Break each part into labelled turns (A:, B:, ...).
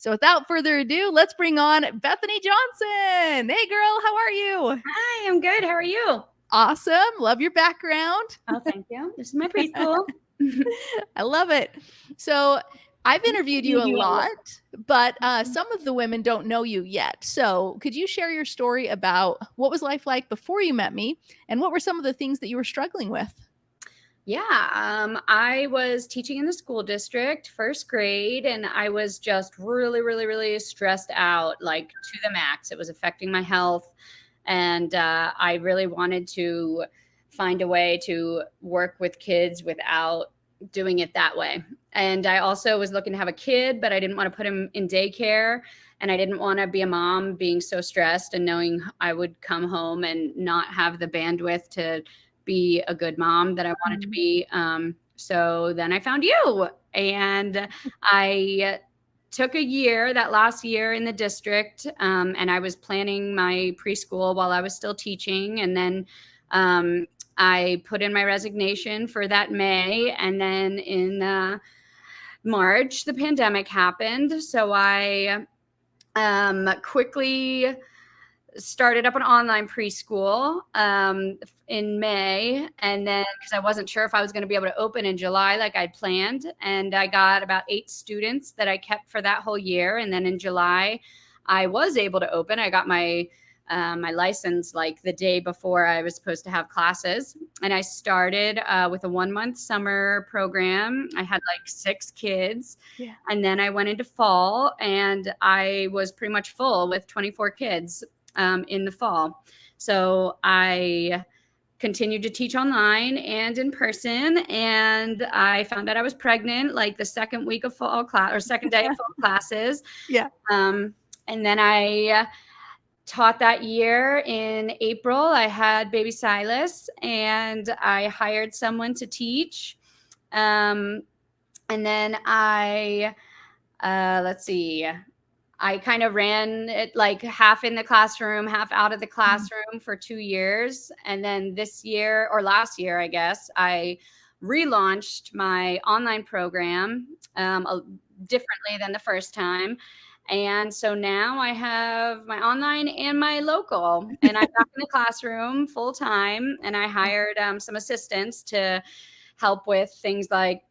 A: So without further ado, let's bring on Bethany Johnson. Hey girl, how are you?
B: Hi, I'm good. How are you?
A: Awesome. Love your background.
B: Oh, thank you. This is my preschool.
A: I love it. So I've interviewed you a lot, but some of the women don't know you yet. So could you share your story about what was life like before you met me and what were some of the things that you were struggling with?
B: Yeah, I was teaching in the school district, first grade, and I was just really, really, really stressed out, like to the max. It was affecting my health, and I really wanted to find a way to work with kids without doing it that way. And I also was looking to have a kid, but I didn't want to put him in daycare, and I didn't want to be a mom being so stressed and knowing I would come home and not have the bandwidth to be a good mom that I wanted to be. So then I found you, and I took a year, that last year in the district, and I was planning my preschool while I was still teaching. And then I put in my resignation for that May. And then in March, the pandemic happened. So I quickly started up an online preschool in May. And then because I wasn't sure if I was going to be able to open in July like I'd planned. And I got about 8 students that I kept for that whole year. And then in July, I was able to open. I got my license like the day before I was supposed to have classes. And I started with a 1-month summer program. I had like 6 kids.
A: Yeah.
B: And then I went into fall and I was pretty much full with 24 kids in the fall. So I continued to teach online and in person. And I found out I was pregnant like the second week of fall class or second day of fall classes.
A: Yeah.
B: And then I taught that year in April. I had baby Silas and I hired someone to teach. And then let's see, I kind of ran it like half in the classroom, half out of the classroom for 2 years. And then this year or last year, I guess, I relaunched my online program differently than the first time. And so now I have my online and my local, and I'm back in the classroom full time. And I hired some assistants to help with things like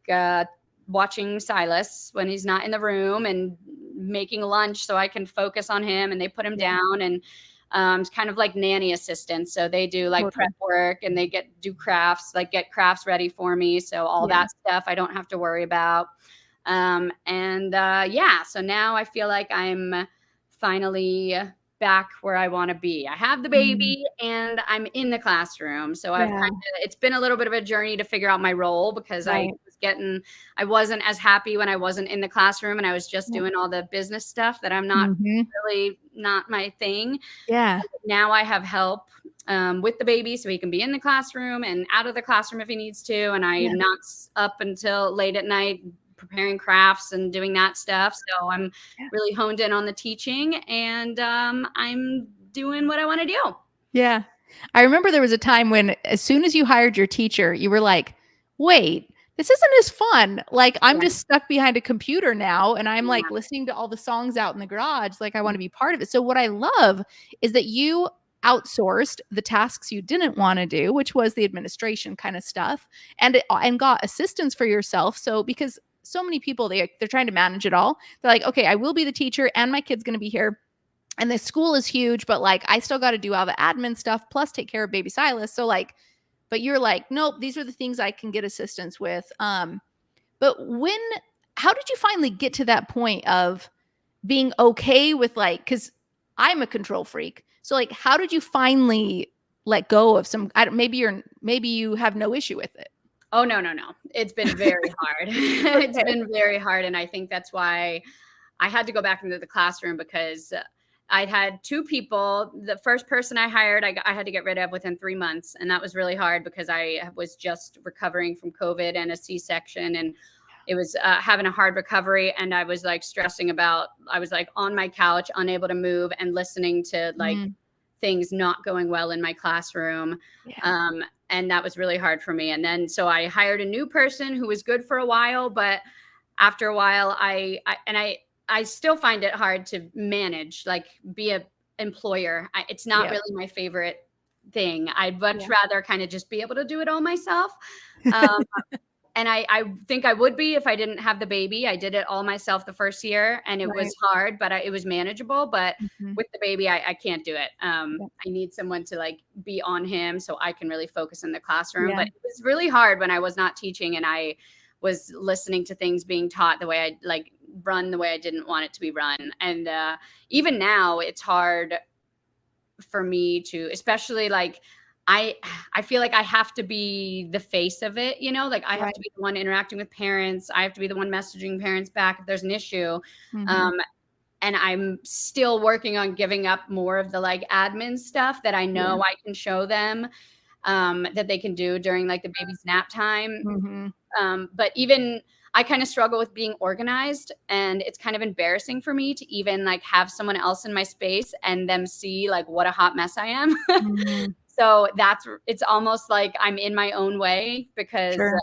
B: watching Silas when he's not in the room and making lunch so I can focus on him, and they put him down, and it's kind of like nanny assistants. So they do like prep work and they do crafts, like get crafts ready for me. So all that stuff I don't have to worry about. So now I feel like I'm finally back where I want to be. I have the baby and I'm in the classroom. So it's been a little bit of a journey to figure out my role because I wasn't as happy when I wasn't in the classroom and I was just doing all the business stuff that I'm not really not my thing.
A: Yeah.
B: Now I have help with the baby so he can be in the classroom and out of the classroom if he needs to. And I'm not up until late at night preparing crafts and doing that stuff. So I'm really honed in on the teaching, and I'm doing what I want to do.
A: Yeah. I remember there was a time when as soon as you hired your teacher, you were like, wait, this isn't as fun. Like I'm just stuck behind a computer now and I'm like listening to all the songs out in the garage. Like I want to be part of it. So what I love is that you outsourced the tasks you didn't want to do, which was the administration kind of stuff, and got assistance for yourself. So because so many people they're trying to manage it all. They're like, okay, I will be the teacher and my kid's going to be here. And the school is huge, but like I still got to do all the admin stuff plus take care of baby Silas. So like, but you're like, nope, these are the things I can get assistance with. But how did you finally get to that point of being okay with like, cause I'm a control freak. So like, how did you finally let go of maybe you have no issue with it?
B: Oh, no. It's been very hard. It's been very hard. And I think that's why I had to go back into the classroom because I had 2 people. The first person I hired, I had to get rid of within 3 months. And that was really hard because I was just recovering from COVID and a C-section. And it was having a hard recovery. And I was like stressing I was like on my couch, unable to move and listening to like things not going well in my classroom. And that was really hard for me. And then, so I hired a new person who was good for a while, but after a while, I I still find it hard to manage, like be a employer. It's not
A: Yeah.
B: really my favorite thing. I'd much
A: Yeah.
B: rather kind of just be able to do it all myself. Um, and I think I would be if I didn't have the baby. I did it all myself the first year, and it
A: Right.
B: was hard, but it was manageable. But
A: Mhm.
B: with the baby, I can't do it.
A: Yeah.
B: I need someone to like be on him so I can really focus in the classroom.
A: Yeah.
B: But it was really hard when I was not teaching and I was listening to things being taught the way I like run the way I didn't want it to be run. And even now, it's hard for me to, especially like I I feel like I have to be the face of it, you know, like I have
A: Right.
B: to be the one interacting with parents. I have to be the one messaging parents back if there's an issue.
A: Mhm.
B: Um, and I'm still working on giving up more of the like admin stuff that I
A: Yeah.
B: know I can show them that they can do during like the baby's nap time.
A: Mhm.
B: But even I kind of struggle with being organized, and it's kind of embarrassing for me to even like have someone else in my space and them see like what a hot mess I am.
A: Mhm.
B: So it's almost like I'm in my own way because
A: Sure.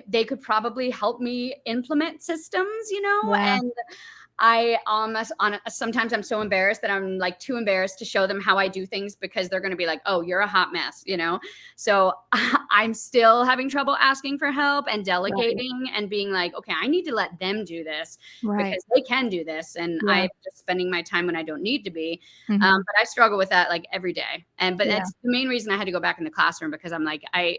B: they could probably help me implement systems, you know,
A: Yeah.
B: and I almost on sometimes I'm so embarrassed that I'm like too embarrassed to show them how I do things because they're going to be like, "Oh, you're a hot mess," you know. So I'm still having trouble asking for help and
A: Right.
B: delegating and being like, "Okay, I need to let them do this
A: Right.
B: because they can do this," and
A: Yeah.
B: I'm just spending my time when I don't need to be.
A: Mhm.
B: But I struggle with that like every day, and but
A: Yeah.
B: that's the main reason I had to go back in the classroom because I'm like, I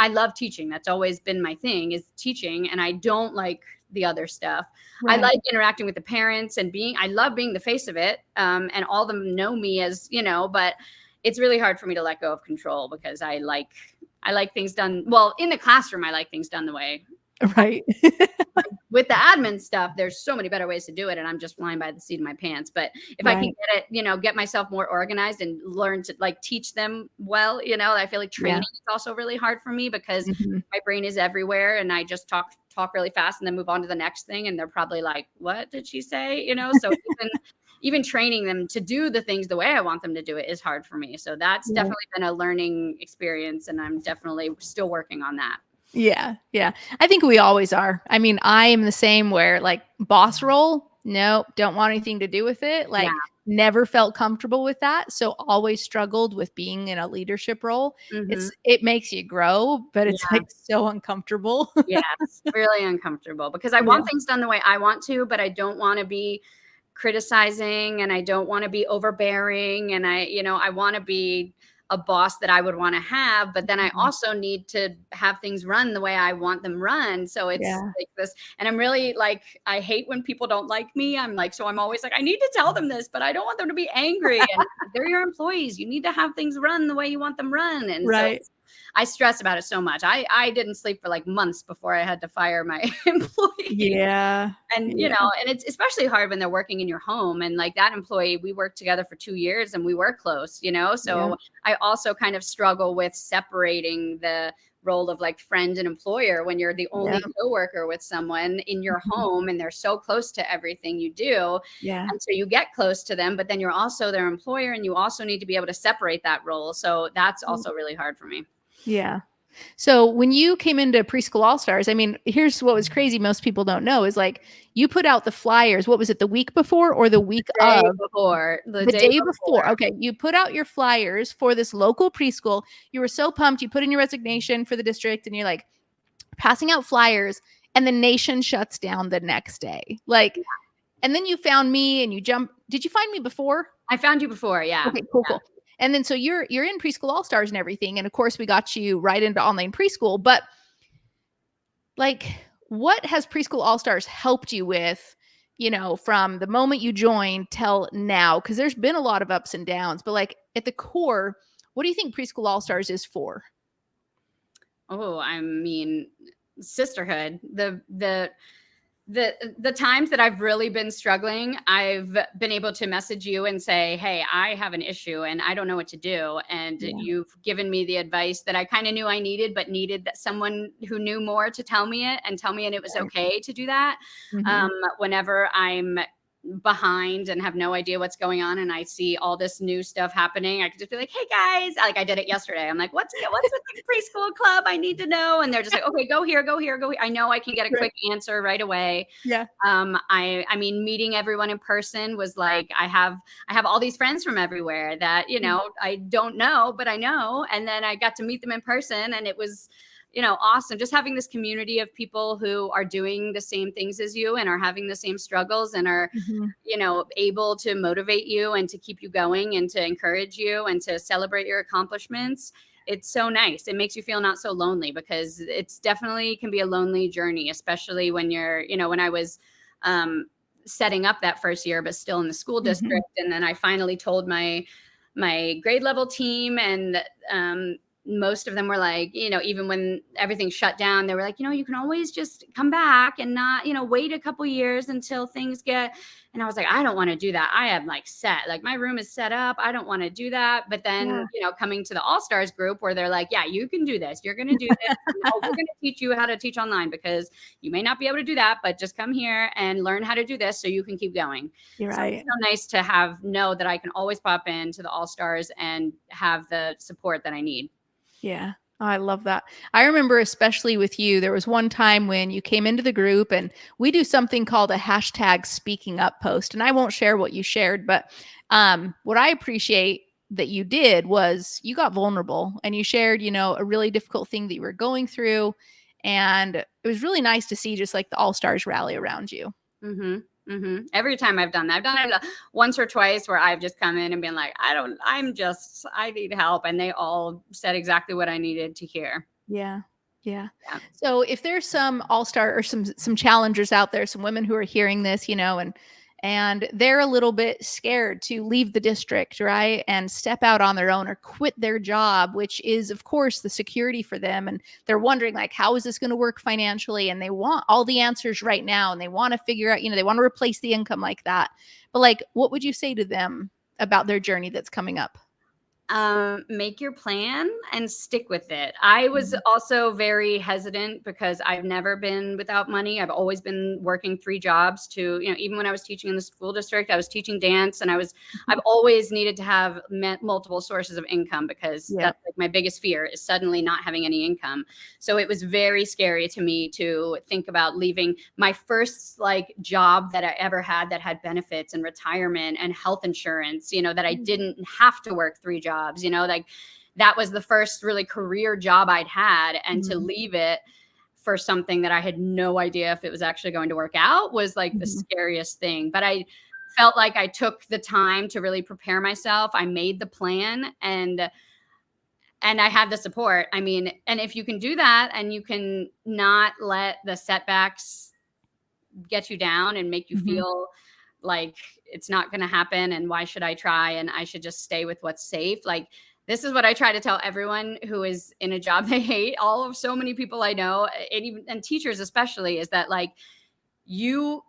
B: love teaching. That's always been my thing is teaching, and I don't like the other stuff. I
A: Right.
B: like interacting with the parents and I love being the face of it. And all of them know me as, you know, but it's really hard for me to let go of control because I like things done. Well, in the classroom, I like things done the way
A: Right.
B: with the admin stuff, there's so many better ways to do it. And I'm just flying by the seat of my pants. But if I can
A: Right.
B: get it, you know, get myself more organized and learn to like teach them well, you know, I feel like
A: Yeah.
B: training is also really hard for me because
A: Mhm.
B: my brain is everywhere and I just talk really fast and then move on to the next thing. And they're probably like, what did she say? You know, so even training them to do the things the way I want them to do it is hard for me. So that's
A: Right.
B: definitely been a learning experience. And I'm definitely still working on that.
A: Yeah, yeah. I think we always are. I mean, I am the same where like boss role, no, don't want anything to do with it.
B: Yeah.
A: Like never felt comfortable with that. So always struggled with being in a leadership role.
B: Hmm.
A: It makes you grow, but it's
B: Yeah.
A: like so uncomfortable.
B: Yes, really uncomfortable because I
A: Yeah.
B: want things done the way I want to, but I don't wanna be criticizing and I don't wanna be overbearing and I wanna be a boss that I would wanna have, but then I
A: Mhm.
B: also need to have things run the way I want them run, so it's
A: Yeah.
B: like this and I'm really like, I hate when people don't like me, so I'm always like, "I need to tell them this, but I don't want them to be angry, and they're your employees, you need to have things run the way you want them run," and so
A: Right.
B: I stress about it so much. I didn't sleep for like months before I had to fire my employee.
A: Yeah.
B: And
A: Yeah.
B: and it's especially hard when they're working in your home. And like that employee, we worked together for 2 years and we were close, you know?
A: Yeah.
B: So I also kind of struggle with separating the role of like friend and employer when you're the
A: Yeah.
B: only coworker with someone in your
A: Mhm.
B: home and they're so close to everything you do.
A: Yeah.
B: And so you get close to them, but then you're also their employer and you also need to be able to separate that role. So that's also really hard for me.
A: Yeah. So when you came into Preschool All Stars, I mean, here's what was crazy. Most people don't know is like you put out the flyers. What was it, the week before or the week
B: Day
A: of?
B: before, the
A: The
B: day
A: day before.
B: before.
A: Okay. You put out your flyers for this local preschool. You were so pumped. You put in your resignation for the district and you're like passing out flyers, and the nation shuts down the next day. Like, and then you found me and you jump. Did you find me before?
B: I found you before, yeah.
A: Okay, cool, cool. And then so you're in Preschool All Stars and everything, and of course we got you right into online preschool. But like, what has Preschool All Stars helped you with? From the moment you joined till now, because there's been a lot of ups and downs. But like at the core, what do you think Preschool All Stars is for?
B: Oh, I mean, sisterhood. The times that I've really been struggling, I've been able to message you and say, "Hey, I have an issue and I don't know what to do." And
A: Yeah.
B: you've given me the advice that I kind of knew I needed, but needed that someone who knew more to tell me it and it was
A: Right.
B: okay to do that.
A: Mhm.
B: Whenever I'm behind and have no idea what's going on, and I see all this new stuff happening, I could just be like, "Hey guys," like I did it yesterday. I'm like, "What's with the preschool club? I need to know." And they're just like, "Okay, go here, go here, go here." I know I can get a
A: Right.
B: quick answer right away.
A: Yeah.
B: I mean, meeting everyone in person was like, I have all these friends from everywhere that, I don't know, but I know. And then I got to meet them in person, and it was, awesome. Just having this community of people who are doing the same things as you and are having the same struggles and are,
A: Mhm.
B: able to motivate you and to keep you going and to encourage you and to celebrate your accomplishments. It's so nice. It makes you feel not so lonely, because it's definitely can be a lonely journey, especially when you're, when I was um, setting up that first year, but still in the school
A: Mhm.
B: district. And then I finally told my grade level team, and most of them were like, even when everything shut down, they were like, you can always just come back and not, wait a couple years until things get. And I was like, I don't want to do that. I am like set, like my room is set up. I don't want to do that. But then,
A: Yeah.
B: coming to the All Stars group where they're like, yeah, you can do this. You're going to do this. We're going to teach you how to teach online, because you may not be able to do that, but just come here and learn how to do this so you can keep going.
A: You're
B: So it's
A: right.
B: so nice to know that I can always pop into the All Stars and have the support that I need.
A: Yeah. Oh, I love that. I remember especially with you, there was one time when you came into the group and we do something called a hashtag speaking up post. And I won't share what you shared, but what I appreciate that you did was you got vulnerable and you shared, a really difficult thing that you were going through. And it was really nice to see just like the all stars rally around you.
B: Every time I've done that, I've done it once or twice where I've just come in and been like, I need help. And they all said exactly what I needed to hear.
A: Yeah. Yeah.
B: Yeah.
A: So if there's some all-star or some challengers out there, some women who are hearing this, and they're a little bit scared to leave the district, right? And step out on their own or quit their job, which is of course the security for them. And they're wondering like, how is this going to work financially? And they want all the answers right now. And they want to figure out, they want to replace the income like that. But like, what would you say to them about their journey that's coming up?
B: Make your plan and stick with it. I was
A: Mhm.
B: also very hesitant because I've never been without money. I've always been working 3 jobs to, even when I was teaching in the school district, I was teaching dance, and I've always needed to have multiple sources of income, because
A: Yep.
B: that's like my biggest fear is suddenly not having any income. So it was very scary to me to think about leaving my first like job that I ever had that had benefits and retirement and health insurance, that I didn't have to work 3 jobs, like that was the first really career job I'd had. And to
A: Mhm.
B: leave it for something that I had no idea if it was actually going to work out was like the
A: Mhm.
B: scariest thing. But I felt like I took the time to really prepare myself. I made the plan, and I had the support. I mean, and if you can do that and you can not let the setbacks get you down and make you
A: Mhm.
B: feel like it's not going to happen and why should I try and I should just stay with what's safe. Like, this is what I try to tell everyone who is in a job they hate. All of so many people I know, and teachers especially, is that like, you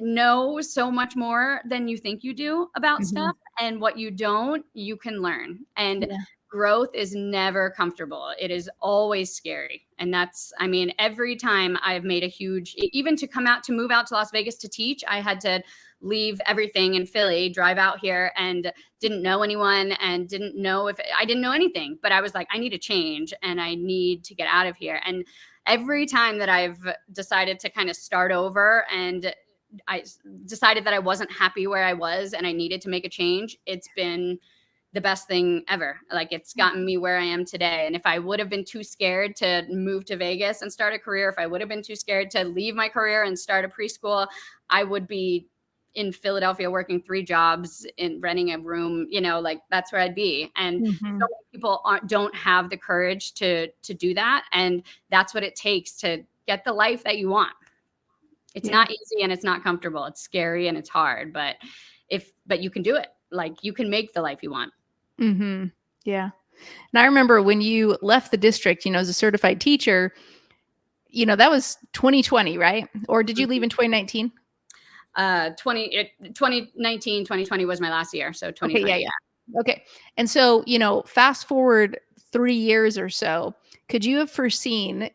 B: know so much more than you think you do about
A: Mhm.
B: stuff, and what you don't, you can learn. And
A: Yeah.
B: growth is never comfortable. It is always scary. And that's, I mean, every time I've made a huge, even to move out to Las Vegas to teach, I had to leave everything in Philly, drive out here, and didn't know anyone and didn't know if I didn't know anything, but I was like, I need a change and I need to get out of here. And every time that I've decided to kind of start over, and I decided that I wasn't happy where I was and I needed to make a change, it's been the best thing ever. Like, it's gotten me where I am today. And if I would have been too scared to move to Vegas and start a career, if I would have been too scared to leave my career and start a preschool, I would be in Philadelphia working 3 jobs in renting a room, like that's where I'd be. And so
A: Mhm.
B: many people don't have the courage to do that. And that's what it takes to get the life that you want. It's
A: Yeah.
B: not easy and it's not comfortable. It's scary and it's hard, but you can do it. Like, you can make the life you want.
A: Mhm. Yeah. And I remember when you left the district, as a certified teacher, that was 2020, right? Or did you leave in 2019?
B: 2019, 2020 was my last year. So
A: Okay, yeah,
B: 2020.
A: yeah. Okay. And so, fast forward 3 years or so, could you have foreseen,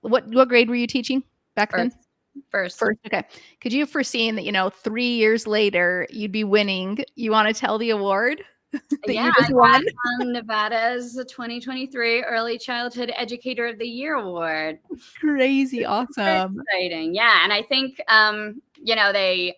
A: what grade were you teaching back then?
B: First. First.
A: First, okay. Could you have foreseen that, 3 years later, you'd be winning? You wanna tell the award that
B: Yeah,
A: you
B: I
A: just won?
B: won Nevada's 2023 Early Childhood Educator of the Year award.
A: Crazy
B: Super
A: awesome.
B: exciting. Yeah, and I think, they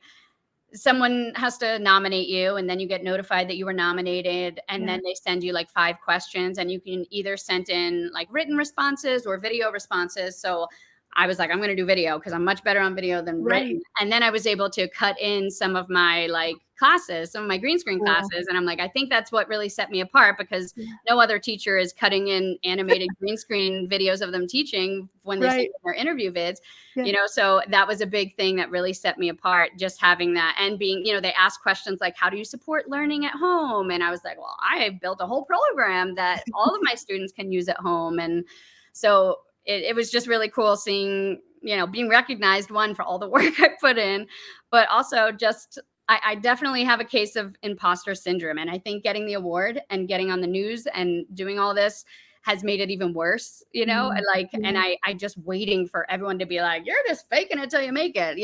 B: someone has to nominate you, and then you get notified that you were nominated, and
A: Yeah.
B: then they send you like 5 questions, and you can either send in like written responses or video responses. So I was like, I'm going to do video because I'm much better on video than
A: Right.
B: written. And then I was able to cut in some of my like classes, some of my green screen
A: Cool.
B: classes. And I'm like, I think that's what really set me apart, because
A: Yeah.
B: no other teacher is cutting in animated green screen videos of them teaching when they send
A: Right.
B: in their interview vids.
A: Yeah.
B: So that was a big thing that really set me apart, just having that. And being, they ask questions like, how do you support learning at home? And I was like, well, I built a whole program that all of my students can use at home. And so it was just really cool seeing, being recognized, one, for all the work I put in, but also just, I definitely have a case of imposter syndrome. And I think getting the award and getting on the news and doing all this has made it even worse,
A: Mm,
B: and
A: yeah.
B: I just waiting for everyone to be like, you're just faking it till you make it,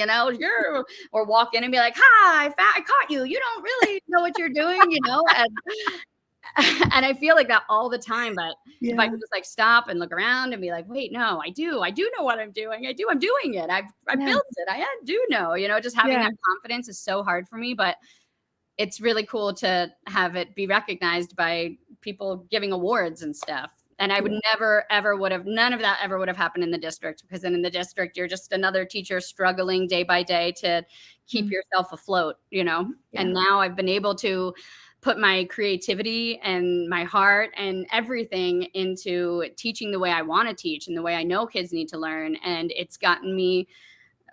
B: or walk in and be like, hi, I caught you. You don't really know what you're doing, and and I feel like that all the time. But if I
A: Yeah.
B: could just like stop and look around and be like, wait, no, I do know what I'm doing. I'm doing it. I
A: Yeah.
B: built it. I do know, just having
A: Yeah.
B: that confidence is so hard for me, but it's really cool to have it be recognized by people giving awards and stuff. And I would
A: Yeah.
B: never, ever would have, none of that ever would have happened in the district, because then in the district, you're just another teacher struggling day by day to keep
A: Mm,
B: yourself afloat,
A: yeah.
B: And now I've been able to put my creativity and my heart and everything into teaching the way I want to teach and the way I know kids need to learn. And it's gotten me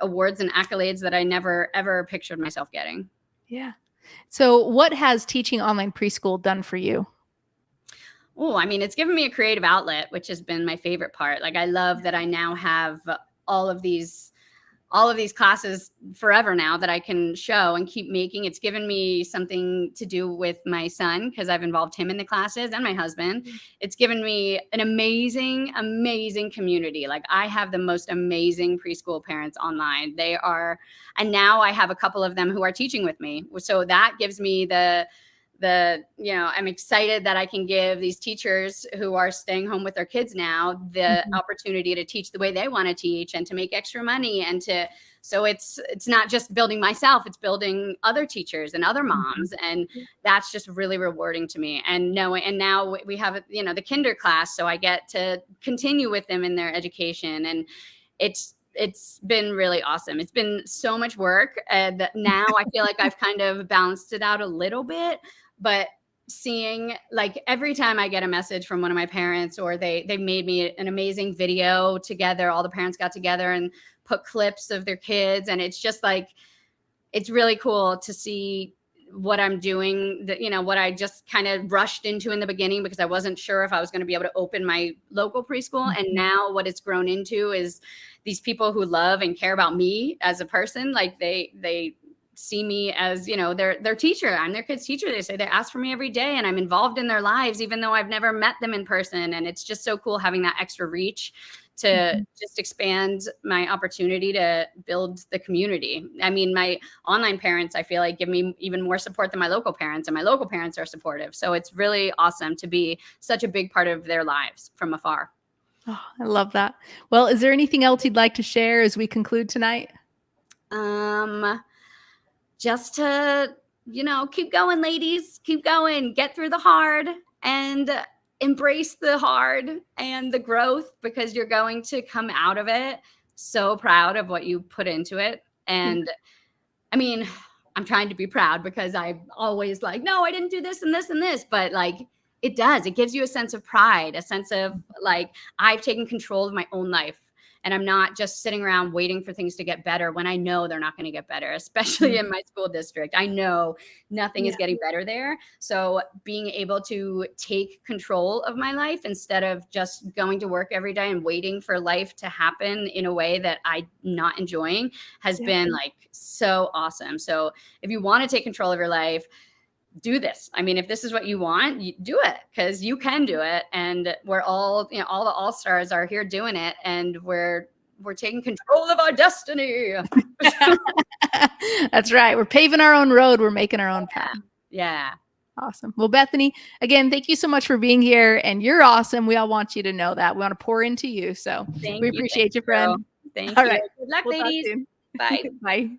B: awards and accolades that I never, ever pictured myself getting.
A: Yeah. So, what has teaching online preschool done for you?
B: Oh, I mean, it's given me a creative outlet, which has been my favorite part. Like, I love that I now have all of these all of these classes forever now that I can show and keep making. It's given me something to do with my son, because I've involved him in the classes, and my husband.
A: Mm,
B: It's given me an amazing, amazing community. Like, I have the most amazing preschool parents online. And now I have a couple of them who are teaching with me. So that gives me I'm excited that I can give these teachers who are staying home with their kids now the
A: mhm.
B: opportunity to teach the way they want to teach and to make extra money, so it's not just building myself, it's building other teachers and other
A: Mhm.
B: moms. And
A: Yeah.
B: that's just really rewarding to me. And now we have, the kinder class, so I get to continue with them in their education. And it's been really awesome. It's been so much work, and now I feel like I've kind of balanced it out a little bit. But seeing, like, every time I get a message from one of my parents, or they made me an amazing video together, all the parents got together and put clips of their kids, and it's just like, it's really cool to see what I'm doing, that, what I just kind of rushed into in the beginning because I wasn't sure if I was going to be able to open my local preschool. And
A: Mhm.
B: now what it's grown into is these people who love and care about me as a person. Like, they see me as, their teacher. I'm their kids' teacher. They ask for me every day, and I'm involved in their lives, even though I've never met them in person. And it's just so cool having that extra reach to
A: Mhm.
B: just expand my opportunity to build the community. I mean, my online parents, I feel like, give me even more support than my local parents, and my local parents are supportive. So it's really awesome to be such a big part of their lives from afar.
A: Oh, I love that. Well, is there anything else you'd like to share as we conclude tonight?
B: Um, just to, keep going, ladies, keep going, get through the hard, and embrace the hard and the growth, because you're going to come out of it so proud of what you put into it.
A: Yeah.
B: And I mean, I'm trying to be proud, because I always like, no, I didn't do this and this and this, but like, it does. It gives you a sense of pride, a sense of like, I've taken control of my own life. And I'm not just sitting around waiting for things to get better when I know they're not going to get better, especially
A: Mhm.
B: in my school district. I know nothing is
A: Yeah.
B: getting better there. So being able to take control of my life instead of just going to work every day and waiting for life to happen in a way that I'm not enjoying has
A: Yeah.
B: been like so awesome. So if you want to take control of your life, do this. I mean, if this is what you want, you do it, because you can do it. And we're all, all the all stars are here doing it. And we're we're taking control of our destiny.
A: That's right. We're paving our own road. We're making our own path.
B: Yeah.
A: Awesome. Well, Bethany, again, thank you so much for being here. And you're awesome. We all want you to know that. We want to pour into you. So
B: Thank
A: we
B: you.
A: appreciate
B: Thank
A: you, friend.
B: Thank
A: All
B: you.
A: right.
B: Good luck,
A: We'll talk
B: ladies.
A: soon.
B: Bye.
A: Bye.